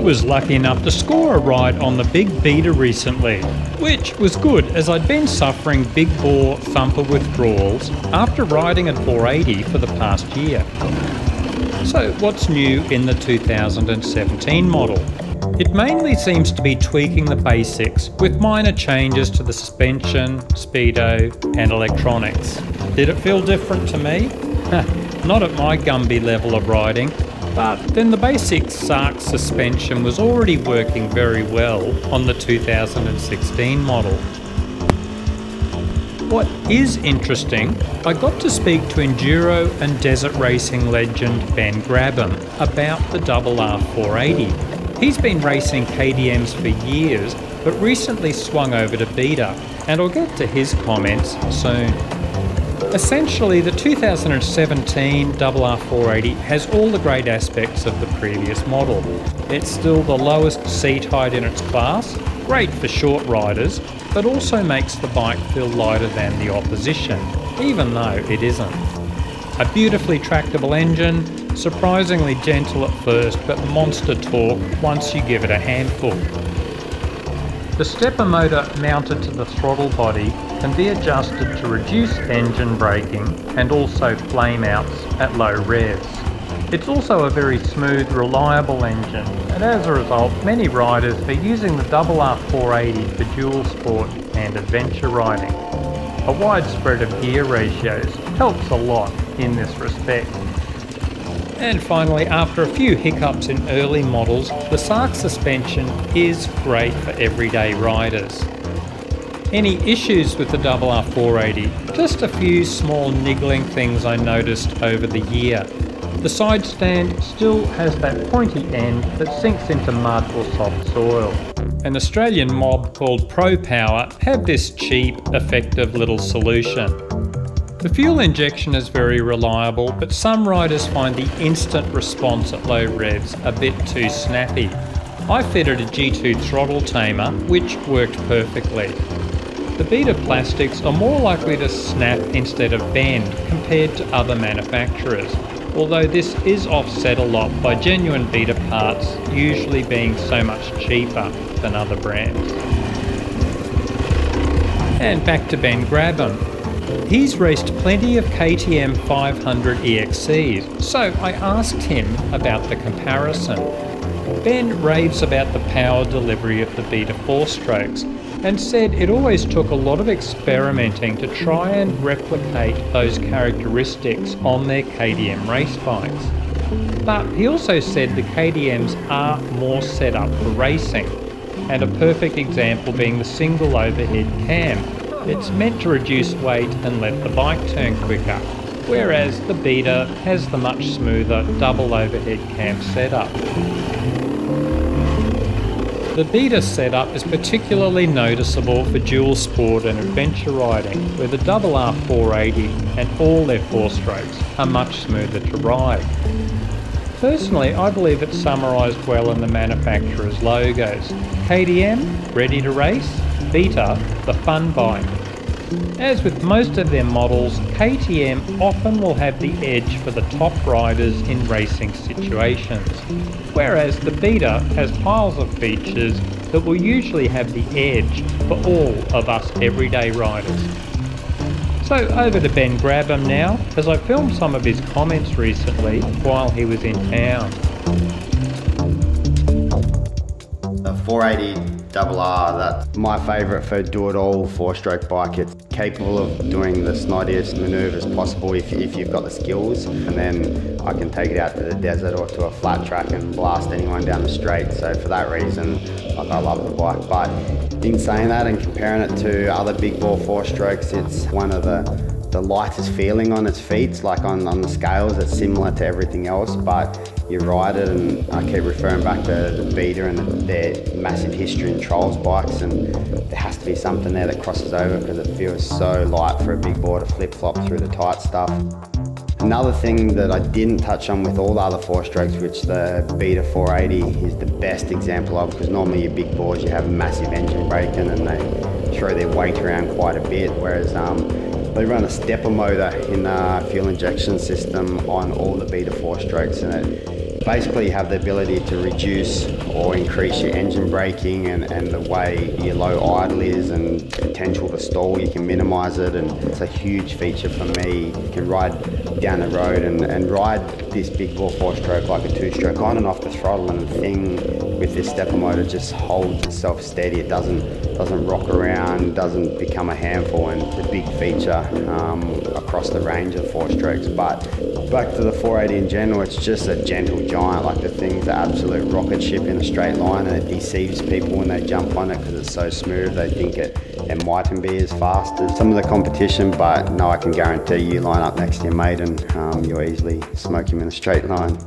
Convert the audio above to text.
was lucky enough to score a ride on the big Beta recently, which was good as I'd been suffering big bore thumper withdrawals after riding at 480 for the past year. So what's new in the 2017 model? It mainly seems to be tweaking the basics with minor changes to the suspension, speedo and electronics. Did it feel different to me? Not at my Gumby level of riding, but then the basic SARC suspension was already working very well on the 2016 model. What is interesting, I got to speak to Enduro and desert racing legend Ben Grabham about the RR480. He's been racing KTMs for years, but recently swung over to Beta, and I'll get to his comments soon. Essentially, the 2017 RR480 has all the great aspects of the previous model. It's still the lowest seat height in its class, great for short riders, but also makes the bike feel lighter than the opposition, even though it isn't. A beautifully tractable engine, surprisingly gentle at first, but monster torque once you give it a handful. The stepper motor mounted to the throttle body can be adjusted to reduce engine braking and also flame outs at low revs. It's also a very smooth, reliable engine, and as a result, many riders are using the RR480 for dual sport and adventure riding. A wide spread of gear ratios helps a lot in this respect. And finally, after a few hiccups in early models, the SARC suspension is great for everyday riders. Any issues with the RR480? Just a few small niggling things I noticed over the year. The side stand still has that pointy end that sinks into mud or soft soil. An Australian mob called Pro Power have this cheap, effective little solution. The fuel injection is very reliable, but some riders find the instant response at low revs a bit too snappy. I fitted a G2 throttle tamer, which worked perfectly. The Beta plastics are more likely to snap instead of bend compared to other manufacturers, although this is offset a lot by genuine Beta parts usually being so much cheaper than other brands. And back to Ben Grabham. He's raced plenty of KTM 500 EXCs, so I asked him about the comparison. Ben raves about the power delivery of the Beta 4-strokes and said it always took a lot of experimenting to try and replicate those characteristics on their KTM race bikes. But he also said the KTMs are more set up for racing, and a perfect example being the single overhead cam. It's meant to reduce weight and let the bike turn quicker, whereas the Beta has the much smoother double overhead cam setup. The Beta setup is particularly noticeable for dual sport and adventure riding, where the RR480 and all their 4-strokes are much smoother to ride. Personally, I believe it's summarised well in the manufacturer's logos. KTM, ready to race; Beta, the fun bike. As with most of their models, KTM often will have the edge for the top riders in racing situations, whereas the Beta has piles of features that will usually have the edge for all of us everyday riders. So over to Ben Grabham now, as I filmed some of his comments recently while he was in town. The 480 RR, that's my favourite for do-it-all 4-stroke bike. It's capable of doing the snottiest manoeuvres possible if you've got the skills, and then I can take it out to the desert or to a flat track and blast anyone down the straight. So for that reason, I love the bike. But in saying that and comparing it to other big bore 4-strokes, it's one of the lightest feeling on its feet. It's like on the scales, it's similar to everything else, but you ride it, and I keep referring back to the Beta and their massive history in Trolls bikes, and there has to be something there that crosses over because it feels so light for a big board to flip-flop through the tight stuff. Another thing that I didn't touch on with all the other 4-strokes, which the Beta 480 is the best example of, because normally your big boards you have a massive engine braking and they throw their weight around quite a bit, whereas they run a stepper motor in the fuel injection system on all the Beta 4-strokes, and basically have the ability to reduce or increase your engine braking and the way your low idle is and potential to stall. You can minimize it, and it's a huge feature for me. You can ride down the road and ride this big bore 4-stroke like a 2-stroke on and off the throttle, and the thing with this stepper motor just holds itself steady. It doesn't rock around, doesn't become a handful, and it's a big feature across the range of 4-strokes. But back to the 480 in general, it's just a gentle giant. Like, the thing's an absolute rocket ship in a straight line, and it deceives people when they jump on it because it's so smooth. They think it mightn't be as fast as some of the competition, but no, I can guarantee you line up next to your mate and you'll easily smoke him in a straight line.